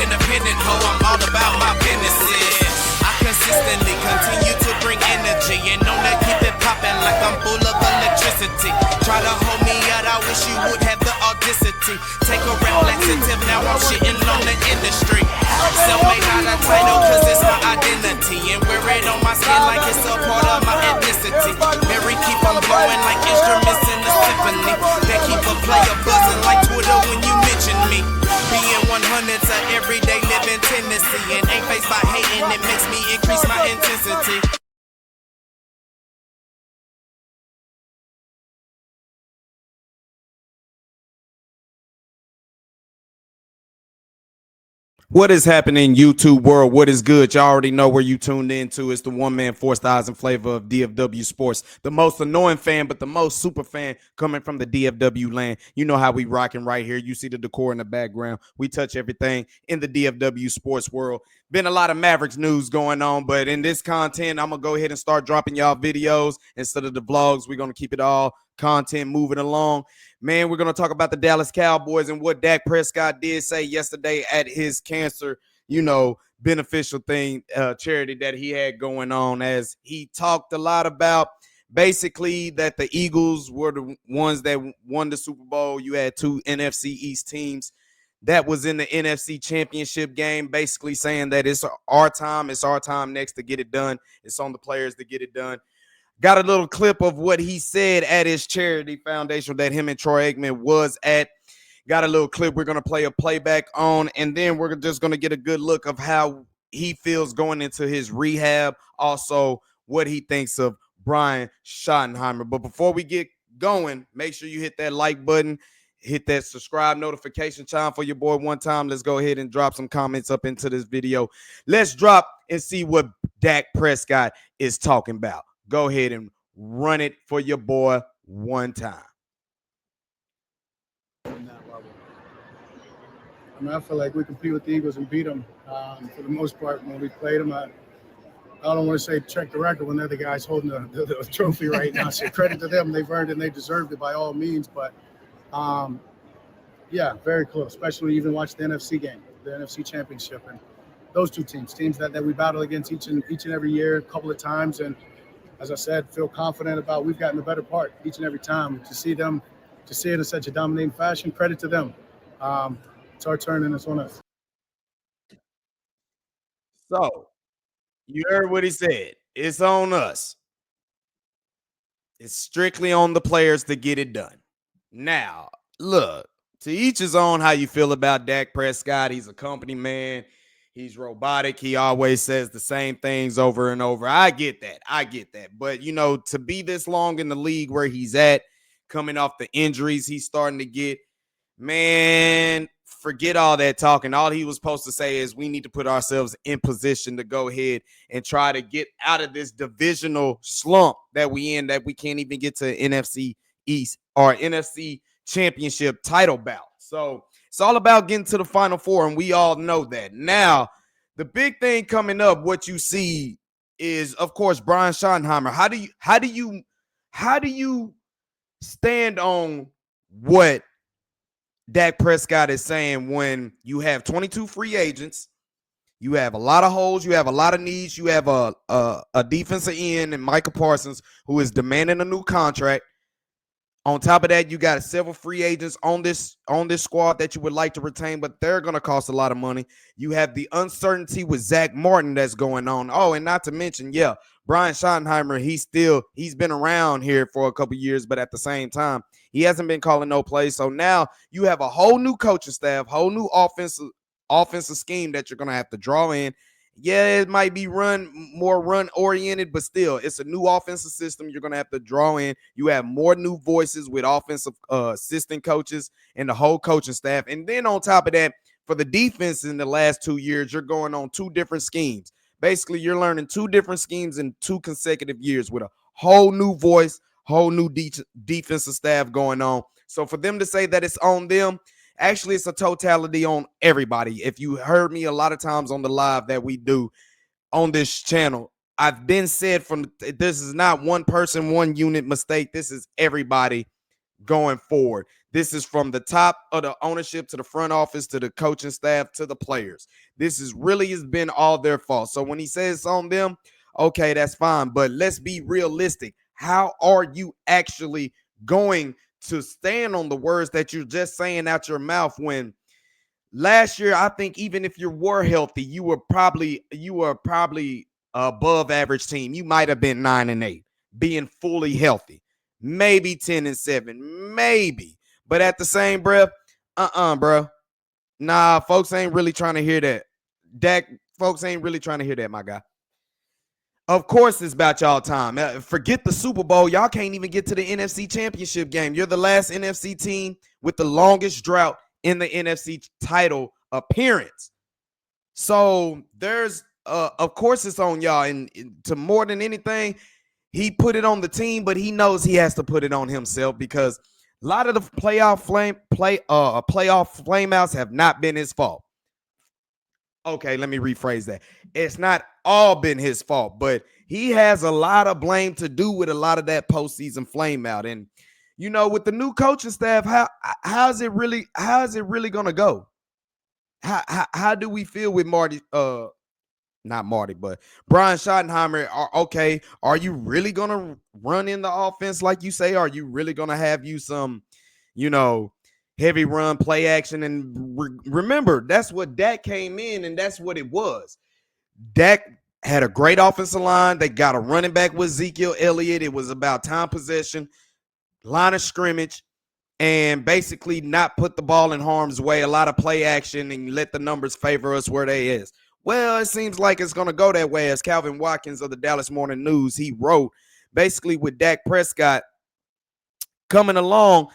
independent hoe, I'm all about my business. I consistently continue to bring energy and know that keep it popping like I'm full of electricity. Try to hold me out, I wish you would have the audacity. Take a rap laxative, now I'm shitting on the industry. Self-made not a title, cause it's my identity. And wear it on my skin like it's a part of my ethnicity. Mary keep on blowing like instruments in the symphony. That keep a player buzzing like Twitter when you mention me. Being 100's a everyday living tendency. And ain't faced by hating, it makes me increase my intensity. What is happening, YouTube world? What is good? You already know where you tuned into. It's the one-man, 4,000 flavor of DFW Sports. The most annoying fan, but the most super fan coming from the DFW land. You know how we rocking right here. You see the decor in the background. We touch everything in the DFW Sports world. Been a lot of Mavericks news going on, but in this content, I'm going to go ahead and start dropping y'all videos instead of the vlogs. We're going to keep it all content moving along. Man, we're going to talk about the Dallas Cowboys and what Dak Prescott did say yesterday at his cancer, beneficial thing, charity that he had going on, as he talked a lot about basically that the Eagles were the ones that won the Super Bowl. You had two NFC East teams that was in the NFC Championship game, basically saying that it's our time next to get it done. It's on the players to get it done. Got a little clip of what he said at his charity foundation that him and Troy Aikman was at. Got a little clip we're going to play a playback on, and then we're just going to get a good look of how he feels going into his rehab, also what he thinks of Brian Schottenheimer. But before we get going, make sure you hit that like button, hit that subscribe notification chime for your boy one time. Let's go ahead and drop some comments up into this video. Let's drop and see what Dak Prescott is talking about. Go ahead and run it for your boy one time. I feel like we compete with the Eagles and beat them for the most part when we played them. I don't want to say check the record when they're the guys holding the trophy right now. So credit to them. They've earned it and they deserved it by all means. But, yeah, very close, especially when you even watch the NFC game, the NFC Championship. And those two teams that we battle against each and every year a couple of times. And as I said, feel confident about we've gotten the better part each and every time. To see it in such a dominating fashion, credit to them. It's our turn and it's on us. So, you heard what he said. It's on us. It's strictly on the players to get it done. Now, look, to each his own how you feel about Dak Prescott. He's a company man. He's robotic. He always says the same things over and over. I get that. But, to be this long in the league where he's at, coming off the injuries he's starting to get, man, forget all that talking. All he was supposed to say is we need to put ourselves in position to go ahead and try to get out of this divisional slump that we in, that we can't even get to NFC East or NFC Championship title bout. So it's all about getting to the Final Four, and we all know that. Now, the big thing coming up, what you see is, of course, Brian Schottenheimer. How do you stand on what Dak Prescott is saying when you have 22 free agents, you have a lot of holes, you have a lot of needs, you have a defensive end and Micah Parsons who is demanding a new contract. On top of that, you got several free agents on this squad that you would like to retain, but they're going to cost a lot of money. You have the uncertainty with Zach Martin that's going on. Oh, and not to mention, Brian Schottenheimer, he's been around here for a couple years, but at the same time, he hasn't been calling no plays. So now you have a whole new coaching staff, whole new offensive scheme that you're going to have to draw in. Yeah, it might be more run-oriented, but still, it's a new offensive system you're going to have to draw in. You have more new voices with offensive assistant coaches and the whole coaching staff. And then on top of that, for the defense in the last 2 years, you're going on two different schemes. Basically, you're learning two different schemes in 2 consecutive years with a whole new voice, whole new defensive staff going on. So for them to say that it's on them, actually, it's a totality on everybody. If you heard me a lot of times on the live that we do on this channel, I've been said this is not one person, one unit mistake. This is everybody going forward. This is from the top of the ownership to the front office to the coaching staff to the players. This is really has been all their fault. So when he says it's on them, okay, that's fine. But let's be realistic. How are you actually going to stand on the words that you're just saying out your mouth when last year, I think even if you were healthy, you were probably above average team. You might have been 9-8, being fully healthy, maybe 10-7, maybe. But at the same breath, bro. Nah, folks ain't really trying to hear that. Dak, folks ain't really trying to hear that, my guy. Of course, it's about y'all time. Forget the Super Bowl. Y'all can't even get to the NFC Championship game. You're the last NFC team with the longest drought in the NFC title appearance. So there's, of course, it's on y'all. And to more than anything, he put it on the team, but he knows he has to put it on himself because a lot of the playoff flameouts have not been his fault. Okay, let me rephrase that. It's not all been his fault, but he has a lot of blame to do with a lot of that postseason flame out. And you know, with the new coaching staff, how's it really gonna go? How do we feel with Marty? Not Marty, but Brian Schottenheimer. Are you really gonna run in the offense like you say? Are you really gonna have you some, heavy run, play action? And remember, that's what Dak came in, and that's what it was. Dak had a great offensive line. They got a running back with Ezekiel Elliott. It was about time possession, line of scrimmage, and basically not put the ball in harm's way. A lot of play action and let the numbers favor us where they is. Well, it seems like it's going to go that way. As Calvin Watkins of the Dallas Morning News, he wrote, basically with Dak Prescott coming along,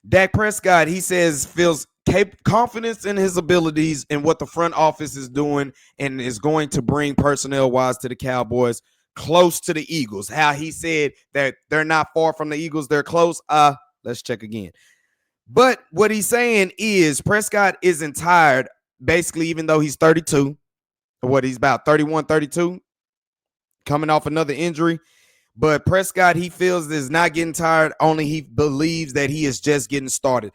Dak Prescott, he says, feels confidence in his abilities and what the front office is doing and is going to bring personnel-wise to the Cowboys close to the Eagles. How he said that they're not far from the Eagles, they're close. Let's check again. But what he's saying is Prescott isn't tired, basically, even though he's 32. He's about 31, 32, coming off another injury. But Prescott, he feels is not getting tired, only he believes that he is just getting started.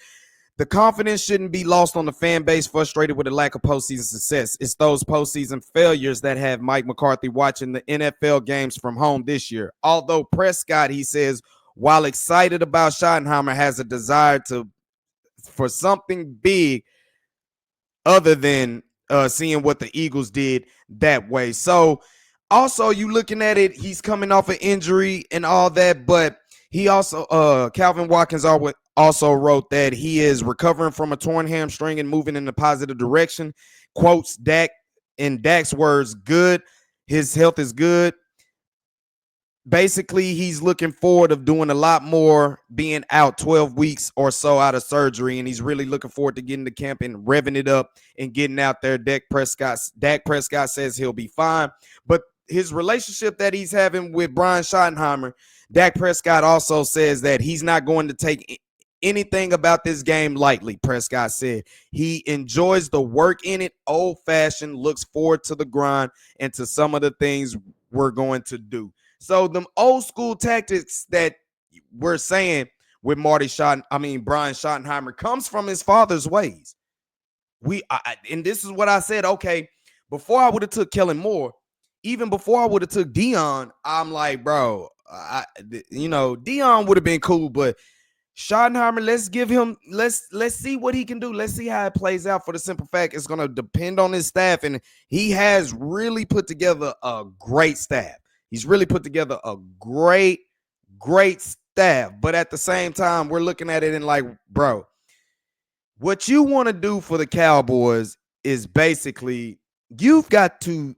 The confidence shouldn't be lost on the fan base frustrated with the lack of postseason success. It's those postseason failures that have Mike McCarthy watching the NFL games from home this year. Although Prescott, he says, while excited about Schottenheimer, has a desire for something big other than seeing what the Eagles did that way. So also you looking at it, he's coming off an injury and all that, but he also, Calvin Watkins also wrote that he is recovering from a torn hamstring and moving in a positive direction. Quotes Dak, in Dak's words, good. His health is good. Basically, he's looking forward of doing a lot more, being out 12 weeks or so out of surgery, and he's really looking forward to getting to camp and revving it up and getting out there. Dak Prescott says he'll be fine, but his relationship that he's having with Brian Schottenheimer, Dak Prescott also says that he's not going to take anything about this game lightly. Prescott said he enjoys the work in it, old-fashioned, looks forward to the grind and to some of the things we're going to do. So them old school tactics that we're saying with Brian Schottenheimer comes from his father's ways. And this is what I said. Okay, before I would have took Kellen Moore, even before I would have took Dion, I'm like, bro, Dion would have been cool, but Schottenheimer, let's see what he can do. Let's see how it plays out. For the simple fact, it's going to depend on his staff, and he has really put together a great staff. He's really put together a great staff. But at the same time, we're looking at it and like, bro, what you want to do for the Cowboys is basically you've got to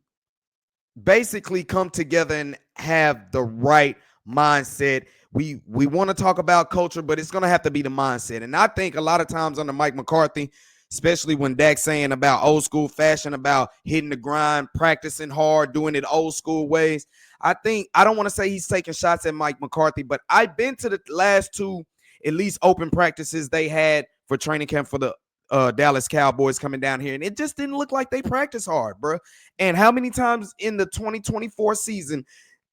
basically come together and have the right mindset. We want to talk about culture, but it's going to have to be the mindset. And I think a lot of times under Mike McCarthy, especially when Dak's saying about old school fashion, about hitting the grind, practicing hard, doing it old school ways, I don't want to say he's taking shots at Mike McCarthy, but I've been to the last two, at least open practices they had for training camp for the Dallas Cowboys coming down here, and it just didn't look like they practice hard, bro. And how many times in the 2024 season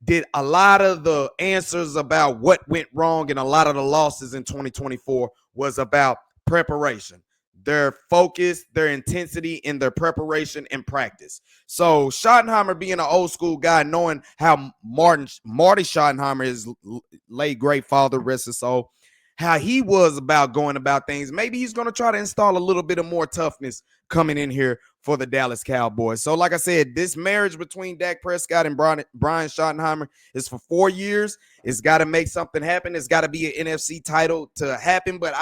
did a lot of the answers about what went wrong and a lot of the losses in 2024 was about preparation, their focus, their intensity in their preparation and practice. So Schottenheimer being an old school guy, knowing how Marty Schottenheimer, his late great father, rest his soul, how he was about going about things. Maybe he's going to try to install a little bit of more toughness coming in here for the Dallas Cowboys. So like I said, this marriage between Dak Prescott and Brian Schottenheimer is for 4 years. It's got to make something happen. It's got to be an NFC title to happen, but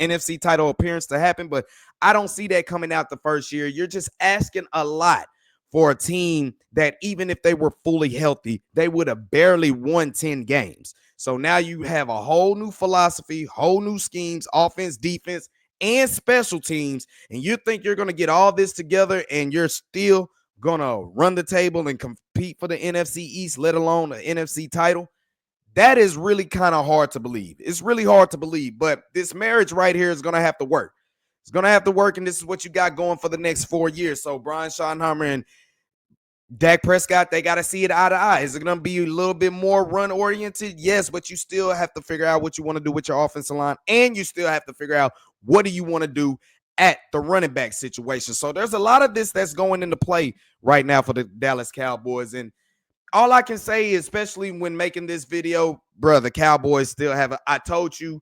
NFC title appearance to happen, but I don't see that coming out the first year. You're just asking a lot for a team that even if they were fully healthy, they would have barely won 10 games. So now you have a whole new philosophy, whole new schemes, offense, defense, and special teams, and you think you're going to get all this together and you're still going to run the table and compete for the NFC East, let alone the NFC title? That is really kind of hard to believe. It's really hard to believe, but this marriage right here is going to have to work. It's going to have to work, and this is what you got going for the next 4 years. So Brian Schottenheimer and Dak Prescott, they got to see it eye to eye. Is it going to be a little bit more run-oriented? Yes, but you still have to figure out what you want to do with your offensive line, and you still have to figure out what do you want to do at the running back situation. So there's a lot of this that's going into play right now for the Dallas Cowboys, and all I can say is, especially when making this video, bro, the Cowboys still have I told you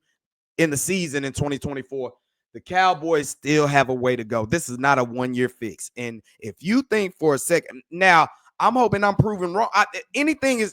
in the season in 2024, the Cowboys still have a way to go. This is not a one-year fix. And if you think for a second, now I'm hoping I'm proven wrong. Anything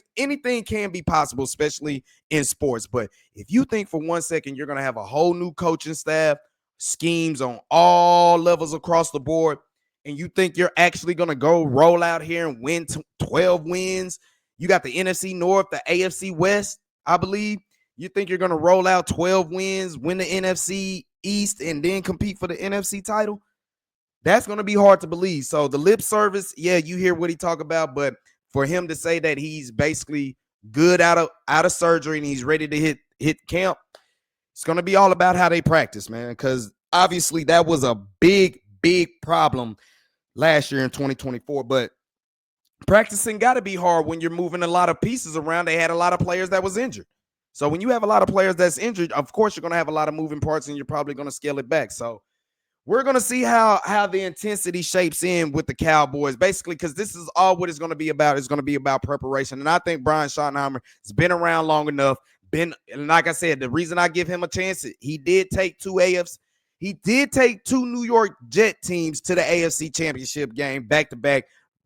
can be possible, especially in sports. But if you think for 1 second you're going to have a whole new coaching staff, schemes on all levels across the board, and you think you're actually going to go roll out here and win 12 wins, you got the NFC North, the AFC West, I believe. You think you're going to roll out 12 wins, win the NFC East, and then compete for the NFC title? That's going to be hard to believe. So the lip service, yeah, you hear what he talk about, but for him to say that he's basically good out of surgery and he's ready to hit camp, it's going to be all about how they practice, man, because obviously that was a big problem last year in 2024, but practicing got to be hard when you're moving a lot of pieces around. They had a lot of players that was injured. So when you have a lot of players that's injured, of course, you're going to have a lot of moving parts and you're probably going to scale it back. So we're going to see how the intensity shapes in with the Cowboys, basically, because this is all what it's going to be about. It's going to be about preparation. And I think Brian Schottenheimer has been around long enough. And like I said, the reason I give him a chance, he did take two New York Jet teams to the AFC Championship game back-to-back,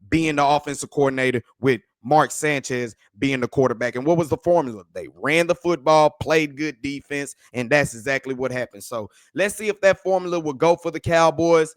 being the offensive coordinator with Mark Sanchez being the quarterback. And what was the formula? They ran the football, played good defense, and that's exactly what happened. So let's see if that formula will go for the Cowboys.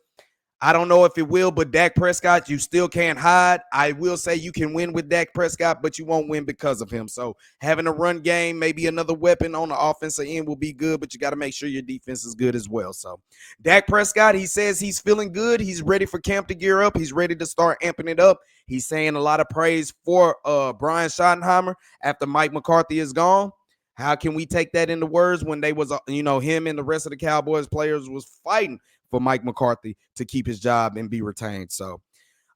I don't know if it will, but Dak Prescott, you still can't hide. I will say you can win with Dak Prescott, but you won't win because of him. So having a run game, maybe another weapon on the offensive end will be good, but you got to make sure your defense is good as well. So Dak Prescott, he says he's feeling good. He's ready for camp to gear up. He's ready to start amping it up. He's saying a lot of praise for Brian Schottenheimer after Mike McCarthy is gone. How can we take that into words when they was, him and the rest of the Cowboys players was fighting for Mike McCarthy to keep his job and be retained? So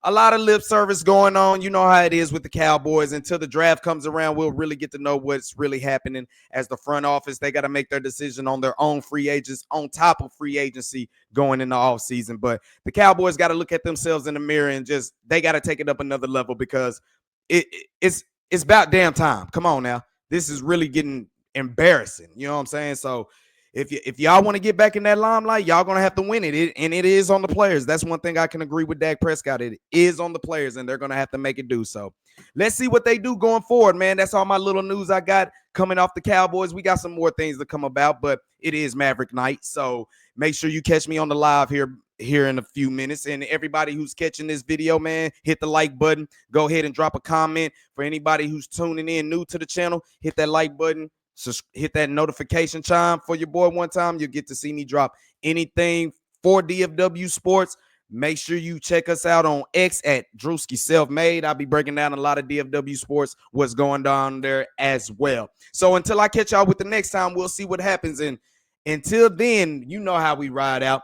a lot of lip service going on. You know how it is with the Cowboys. Until the draft comes around, we'll really get to know what's really happening. As the front office, they got to make their decision on their own free agents on top of free agency going in the offseason. But the Cowboys got to look at themselves in the mirror and they got to take it up another level, because it's about damn time. Come on now. This is really getting embarrassing. You know what I'm saying? So if y'all want to get back in that limelight, y'all going to have to win it. And it is on the players. That's one thing I can agree with Dak Prescott. It is on the players, and they're going to have to make it do so. Let's see what they do going forward, man. That's all my little news I got coming off the Cowboys. We got some more things to come about, but it is Maverick night. So make sure you catch me on the live here in a few minutes. And everybody who's catching this video, man, hit the like button. Go ahead and drop a comment. For anybody who's tuning in new to the channel, hit that like button. So hit that notification chime for your boy one time. You'll get to see me drop anything for DFW Sports. Make sure you check us out on X at Drewski Self-Made. I'll be breaking down a lot of DFW Sports, what's going on there as well. So until I catch y'all with the next time, we'll see what happens. And until then, you know how we ride out.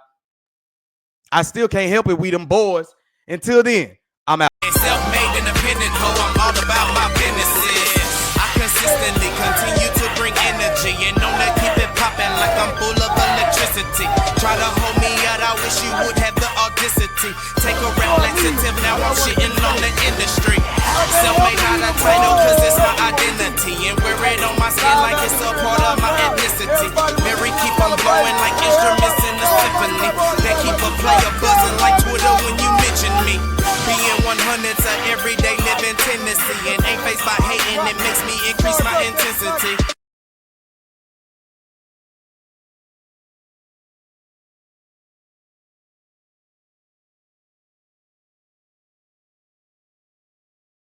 I still can't help it. We them boys. Until then, I'm out. Self-made in the independent hoe, I'm all about my businesses. I consistently continue to bring energy and known to keep it poppin' like I'm full of electricity. Try to hold me out, I wish you would have the audacity. Take a rap laxative, now I'm shitting on the industry. Self-made, not a title, cause it's my identity. And wear it on my skin like it's a part of my ethnicity. Mary keep on blowing like instruments in a symphony. They keep a player buzzing like Twitter when you mention me. Being 100's a everyday living tendency. And ain't faced by hating, it makes me increase my intensity.